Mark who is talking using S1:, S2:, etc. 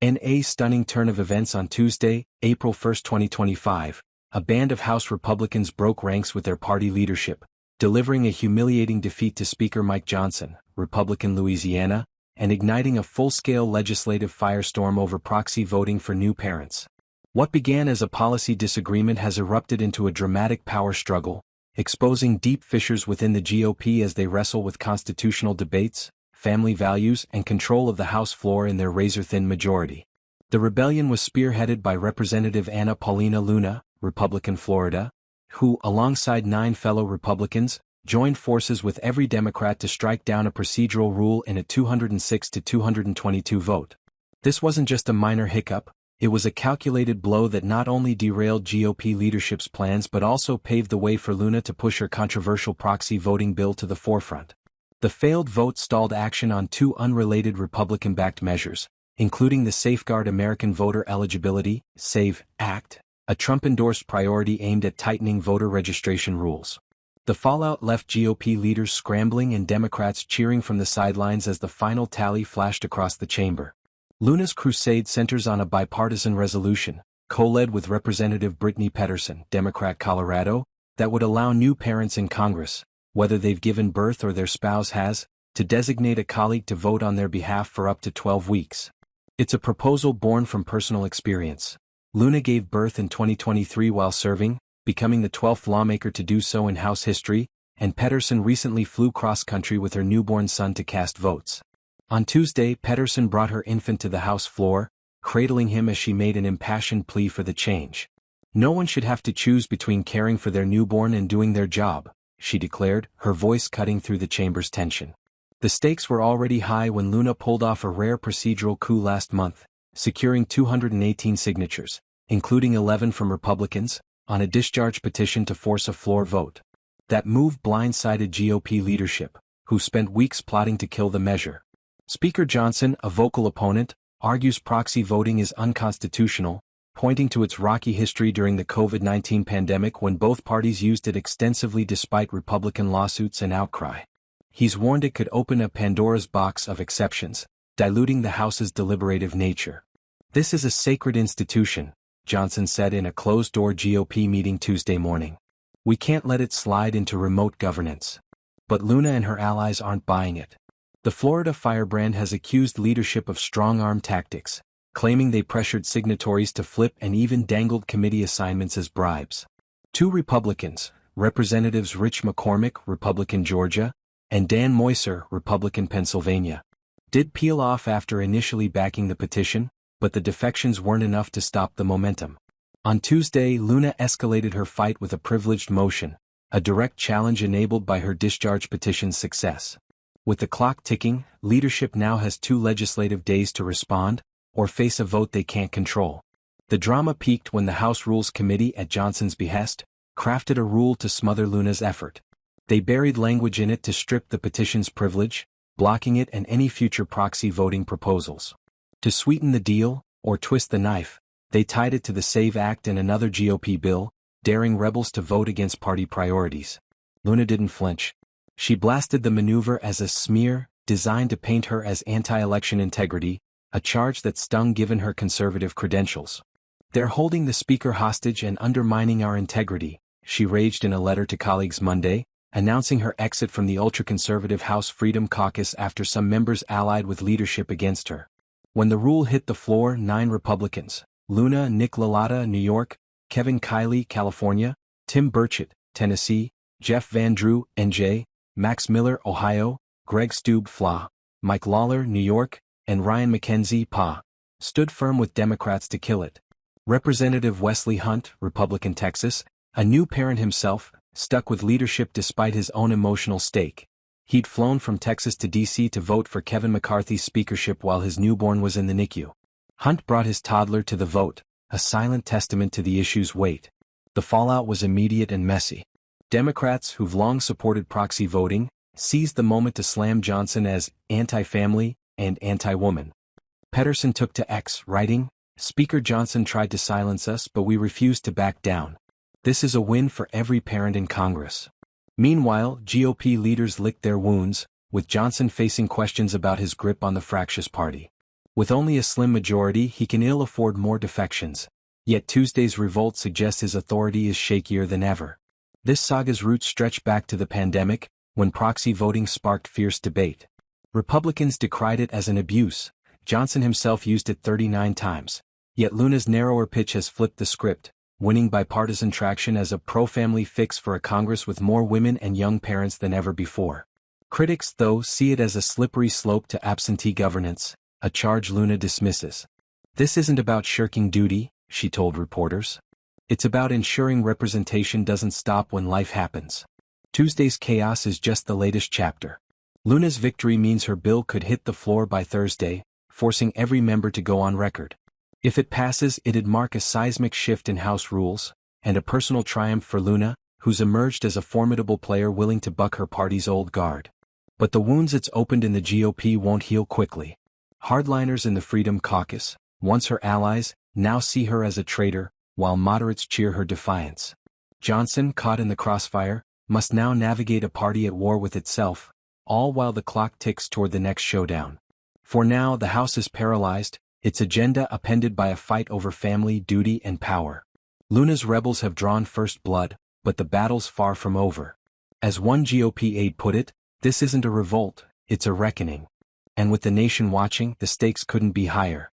S1: In a stunning turn of events on Tuesday, April 1, 2025, a band of House Republicans broke ranks with their party leadership, delivering a humiliating defeat to Speaker Mike Johnson, Republican Louisiana, and igniting a full-scale legislative firestorm over proxy voting for new parents. What began as a policy disagreement has erupted into a dramatic power struggle, exposing deep fissures within the GOP as they wrestle with constitutional debates, family values, and control of the House floor in their razor-thin majority. The rebellion was spearheaded by Representative Anna Paulina Luna, Republican Florida, who, alongside 9 fellow Republicans, joined forces with every Democrat to strike down a procedural rule in a 206 to 222 vote. This wasn't just a minor hiccup, it was a calculated blow that not only derailed GOP leadership's plans but also paved the way for Luna to push her controversial proxy voting bill to the forefront. The failed vote stalled action on 2 unrelated Republican-backed measures, including the Safeguard American Voter Eligibility (SAVE) Act, a Trump-endorsed priority aimed at tightening voter registration rules. The fallout left GOP leaders scrambling and Democrats cheering from the sidelines as the final tally flashed across the chamber. Luna's crusade centers on a bipartisan resolution, co-led with Representative Brittany Pettersen, Democrat Colorado, that would allow new parents in Congress, whether they've given birth or their spouse has, to designate a colleague to vote on their behalf for up to 12 weeks. It's a proposal born from personal experience. Luna gave birth in 2023 while serving, becoming the 12th lawmaker to do so in House history, and Pettersen recently flew cross-country with her newborn son to cast votes. On Tuesday, Pettersen brought her infant to the House floor, cradling him as she made an impassioned plea for the change. "No one should have to choose between caring for their newborn and doing their job," she declared, her voice cutting through the chamber's tension. The stakes were already high when Luna pulled off a rare procedural coup last month, securing 218 signatures, including 11 from Republicans, on a discharge petition to force a floor vote. That move blindsided GOP leadership, who spent weeks plotting to kill the measure. Speaker Johnson, a vocal opponent, argues proxy voting is unconstitutional, pointing to its rocky history during the COVID-19 pandemic when both parties used it extensively despite Republican lawsuits and outcry. He's warned it could open a Pandora's box of exceptions, diluting the House's deliberative nature. "This is a sacred institution," Johnson said in a closed-door GOP meeting Tuesday morning. "We can't let it slide into remote governance." But Luna and her allies aren't buying it. The Florida firebrand has accused leadership of strong-arm tactics, claiming they pressured signatories to flip and even dangled committee assignments as bribes. 2 Republicans, Representatives Rich McCormick, Republican Georgia, and Dan Moiser, Republican Pennsylvania, did peel off after initially backing the petition, but the defections weren't enough to stop the momentum. On Tuesday, Luna escalated her fight with a privileged motion, a direct challenge enabled by her discharge petition's success. With the clock ticking, leadership now has 2 legislative days to respond, or face a vote they can't control. The drama peaked when the House Rules Committee, at Johnson's behest, crafted a rule to smother Luna's effort. They buried language in it to strip the petition's privilege, blocking it and any future proxy voting proposals. To sweeten the deal, or twist the knife, they tied it to the SAVE Act and another GOP bill, daring rebels to vote against party priorities. Luna didn't flinch. She blasted the maneuver as a smear, designed to paint her as anti-election integrity, a charge that stung given her conservative credentials. "They're holding the Speaker hostage and undermining our integrity," she raged in a letter to colleagues Monday, announcing her exit from the ultra-conservative House Freedom Caucus after some members allied with leadership against her. When the rule hit the floor, 9 Republicans, Luna, Nick LaLatta, New York, Kevin Kiley, California, Tim Burchett, Tennessee, Jeff Van Drew, NJ, Max Miller, Ohio, Greg Steube, FLA, Mike Lawler, New York, and Ryan McKenzie, PA, stood firm with Democrats to kill it. Representative Wesley Hunt, Republican Texas, a new parent himself, stuck with leadership despite his own emotional stake. He'd flown from Texas to D.C. to vote for Kevin McCarthy's speakership while his newborn was in the NICU. Hunt brought his toddler to the vote, a silent testament to the issue's weight. The fallout was immediate and messy. Democrats, who've long supported proxy voting, seized the moment to slam Johnson as anti-family and anti-woman. Pettersen took to X, writing, "Speaker Johnson tried to silence us, but we refused to back down. This is a win for every parent in Congress." Meanwhile, GOP leaders licked their wounds, with Johnson facing questions about his grip on the fractious party. With only a slim majority, he can ill afford more defections. Yet Tuesday's revolt suggests his authority is shakier than ever. This saga's roots stretch back to the pandemic, when proxy voting sparked fierce debate. Republicans decried it as an abuse. Johnson himself used it 39 times. Yet Luna's narrower pitch has flipped the script, winning bipartisan traction as a pro-family fix for a Congress with more women and young parents than ever before. Critics, though, see it as a slippery slope to absentee governance, a charge Luna dismisses. "This isn't about shirking duty," she told reporters. "It's about ensuring representation doesn't stop when life happens." Tuesday's chaos is just the latest chapter. Luna's victory means her bill could hit the floor by Thursday, forcing every member to go on record. If it passes, it'd mark a seismic shift in House rules, and a personal triumph for Luna, who's emerged as a formidable player willing to buck her party's old guard. But the wounds it's opened in the GOP won't heal quickly. Hardliners in the Freedom Caucus, once her allies, now see her as a traitor, while moderates cheer her defiance. Johnson, caught in the crossfire, must now navigate a party at war with itself, all while the clock ticks toward the next showdown. For now, the House is paralyzed, its agenda appended by a fight over family, duty, and power. Luna's rebels have drawn first blood, but the battle's far from over. As one GOP aide put it, "This isn't a revolt, it's a reckoning." And with the nation watching, the stakes couldn't be higher.